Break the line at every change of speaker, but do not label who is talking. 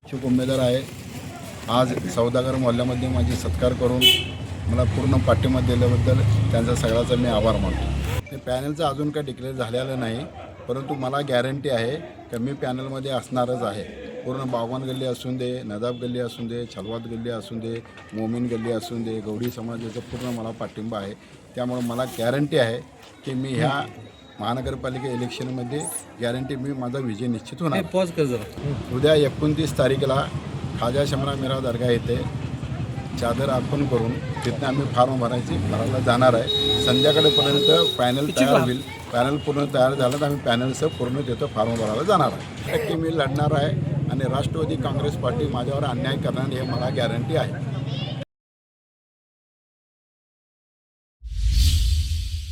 इच्छुक उमेदवार आहे. आज सौदागर मोहल्ल्यामध्ये माझी सत्कार करून मला पूर्ण पाठिंबा दिल्याबद्दल त्यांचा सगळ्याचा मी आभार मानतो. हे पॅनलचं अजून काही डिक्लेअर झालेलं नाही, परंतु मला गॅरंटी आहे की मी पॅनलमध्ये असणारच आहे. पूर्ण बागवान गल्ली असून दे, नदाब गल्ली असून दे, छलवात गल्ली असून दे, मोमीन गल्ली असून दे, गवडी समाजाचा पूर्ण मला पाठिंबा आहे. त्यामुळे मला गॅरंटी आहे की मी ह्या महानगरपालिका इलेक्शनमध्ये गॅरंटी मी माझा विजय निश्चित होणार.
पॉज कर जरा.
उद्या 29 तारीखला खाजा शमरा मेरा दर्गा येथे चादर अर्पण करून तिथनं आम्ही फॉर्म भरायला जाणार आहे. संध्याकाळपर्यंत पॅनल तयार होईल. पॅनल पूर्ण तयार झालं तर आम्ही पॅनलचं पूर्ण तिथं फॉर्म भरायला जाणार आहे. नक्की मी लढणार आहे आणि राष्ट्रवादी काँग्रेस पार्टी माझ्यावर अन्याय करणार हे मला गॅरंटी आहे.